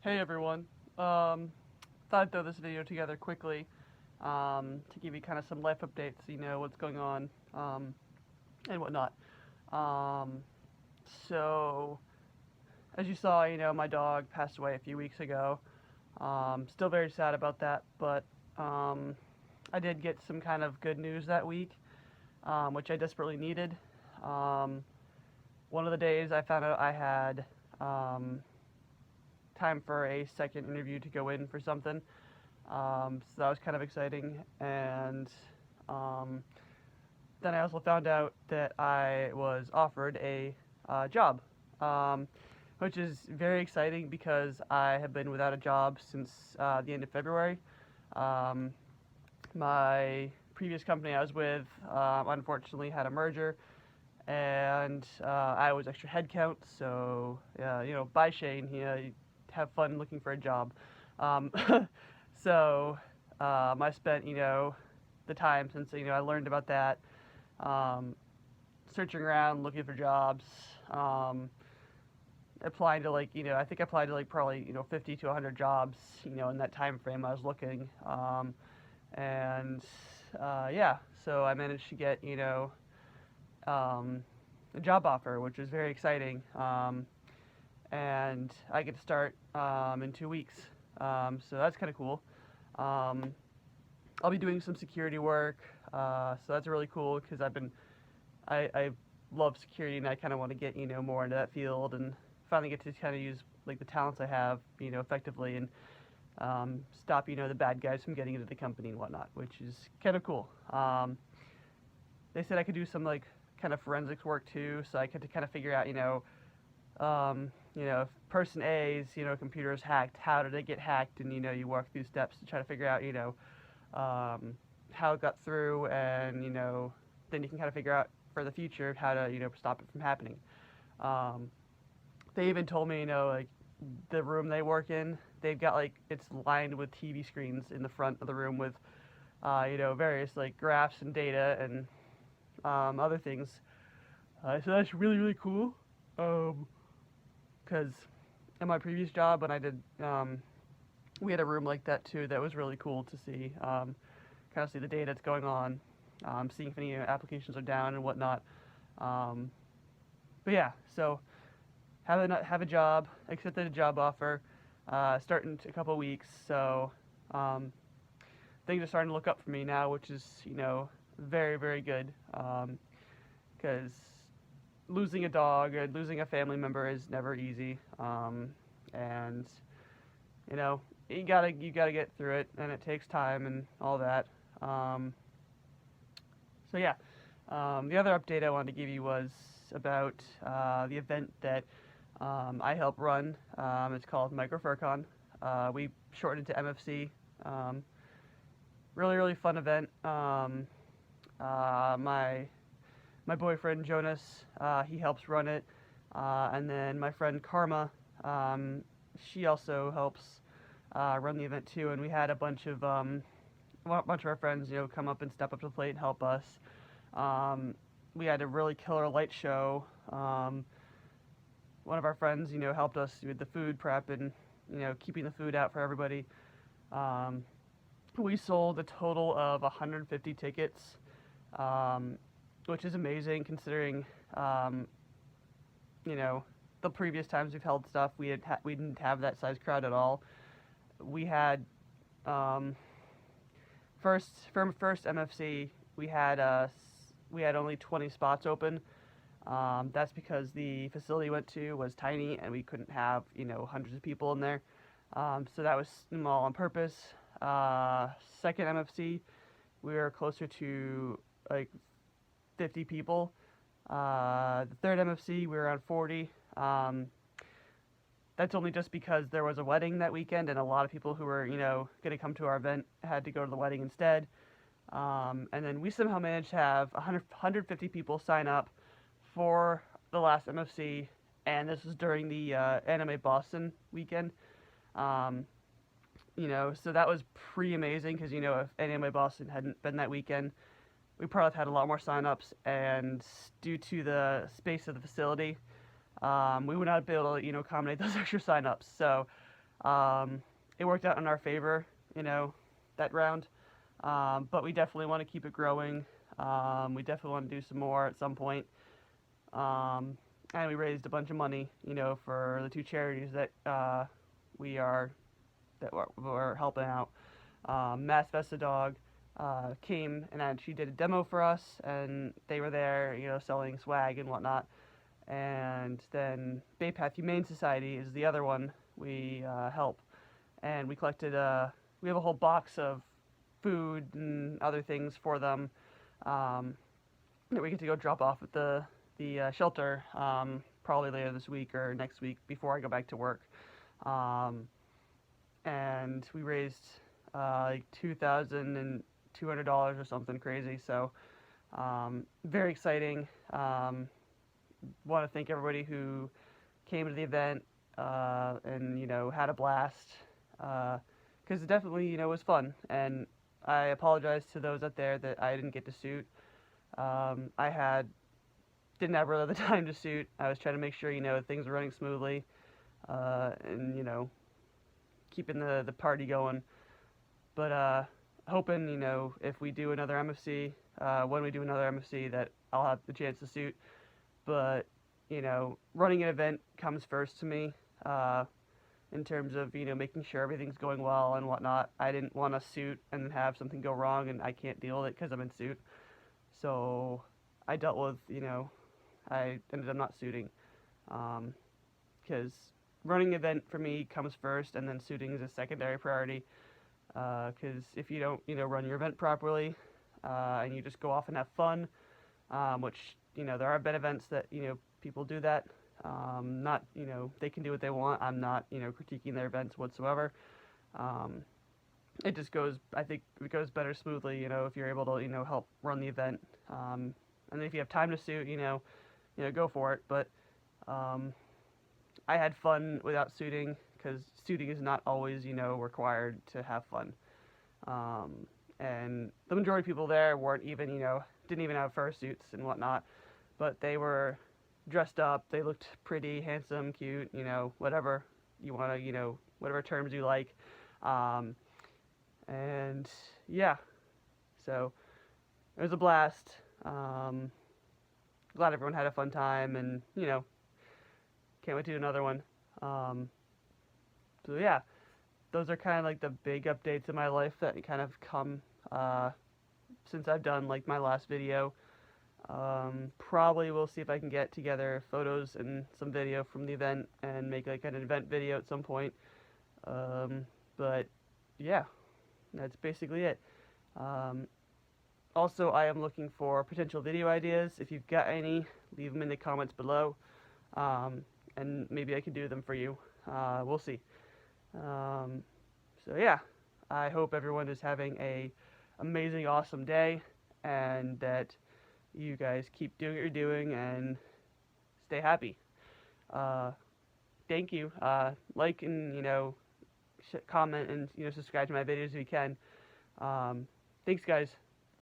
Hey everyone. Um, Thought I'd throw this video together quickly to give you kind of some life updates, what's going on and whatnot. Um, so, as you saw, my dog passed away a few weeks ago. Still very sad about that, but um, I did get some kind of good news that week, which I desperately needed. Um, One of the days I found out I had um, time for a second interview to go in for something. So that was kind of exciting. And um, then I also found out that I was offered a job, um, which is very exciting because I have been without a job since the end of February. Um, my previous company I was with unfortunately had a merger, and I was extra headcount. So bye Shane. You have fun looking for a job. Um, so I spent the time since I learned about that, um, searching around, looking for jobs, um, applying to I think I applied to like probably 50 to 100 jobs in that time frame I was looking, and yeah, so I managed to get um, a job offer, which was very exciting. And I get to start in 2 weeks. So that's kind of cool. Um, I'll be doing some security work, so that's really cool because I love security and I kind of want to get more into that field and finally get to kind of use like the talents I have effectively and stop the bad guys from getting into the company and whatnot, which is kind of cool. They said I could do some like kind of forensics work too, so I get to kind of figure out if person A's computer is hacked, how did it get hacked, and you walk through steps to try to figure out how it got through, and then you can kind of figure out for the future how to stop it from happening. Um, they even told me like the room they work in, they've got like it's lined with TV screens in the front of the room with various like graphs and data and other things. So that's really really cool. Because in my previous job when I did, we had a room like that too. That was really cool to see, kind of see the data that's going on, seeing if any applications are down and whatnot. Um, but yeah, so have a job, accepted a job offer, starting in a couple of weeks. So um, things are starting to look up for me now, which is very very good. Because losing a dog or losing a family member is never easy, and you know you gotta get through it, and it takes time and all that. Um, so yeah, the other update I wanted to give you was about the event that I help run. It's called MicroFurcon. We shortened it to MFC. Um, Really really fun event. My boyfriend Jonas, he helps run it, and then my friend Karma, um, she also helps run the event too. And we had a bunch of our friends, come up and step up to the plate and help us. Um, we had a really killer light show. One of our friends, helped us with the food prep and keeping the food out for everybody. Um, we sold a total of 150 tickets, um, which is amazing considering, um, you know, the previous times we've held stuff, we didn't have that size crowd at all. We had um, first MFC, we had only 20 spots open. That's because the facility we went to was tiny and we couldn't have hundreds of people in there. So that was small on purpose. Second MFC, we were closer to like 50 people. The third MFC, we were around 40. That's only just because there was a wedding that weekend, and a lot of people who were, going to come to our event had to go to the wedding instead. And then we somehow managed to have 150 people sign up for the last MFC, and this was during the Anime Boston weekend. Um, so that was pretty amazing because, if Anime Boston hadn't been that weekend, we probably had a lot more signups, and due to the space of the facility, we would not be able to, accommodate those extra signups. So It worked out in our favor, you know, that round. But we definitely want to keep it growing. We definitely want to do some more at some point. Um, and we raised a bunch of money, you know, for the two charities that we are we're helping out. Mass Vesta Dog came and she did a demo for us, and they were there, you know, selling swag and whatnot. And then Bay Path Humane Society is the other one we help, and we collected. We have a whole box of food and other things for them um, that we get to go drop off at the shelter probably later this week or next week before I go back to work. Um, and we raised like $2,200 or something crazy. So very exciting. Want to thank everybody who came to the event and you know had a blast because it definitely you know was fun. And I apologize to those out there that I didn't get to shoot. I didn't have really the time to shoot. I was trying to make sure you know things were running smoothly and you know keeping the party going. But hoping you know if we do another MFC, when we do another MFC, that I'll have the chance to shoot. But you know, running an event comes first to me in terms of you know making sure everything's going well and whatnot. I didn't want to suit and then have something go wrong and I can't deal with it because I'm in suit. So I dealt with you know I ended up not suiting because running an event for me comes first and then suiting is a secondary priority. Because if you don't you know run your event properly and you just go off and have fun, which you know there are been events that you know people do that. Not you know they can do what they want. I'm not you know critiquing their events whatsoever. Um, it just goes. I think it goes better smoothly. You know if you're able to you know help run the event. And if you have time to suit, you know go for it. But I had fun without suiting because suiting is not always you know required to have fun. And the majority of people there weren't even you know didn't even have fursuits and whatnot, but they were dressed up. They looked pretty, handsome, cute, you know, whatever you want to, you know, whatever terms you like. Um, and yeah, so it was a blast. Glad everyone had a fun time, and you know, can't wait to do another one. Um, so yeah, those are kind of like the big updates in my life that kind of come since I've done like my last video. Probably we'll see if I can get together photos and some video from the event and make like an event video at some point. But yeah, that's basically it. Um, Also, I am looking for potential video ideas. If you've got any, leave them in the comments below, and maybe I can do them for you. We'll see. So yeah, I hope everyone is having a amazing, awesome day, and that you guys keep doing what you're doing and stay happy. Uh, Thank you. Like and comment and subscribe to my videos if you can. Thanks, guys.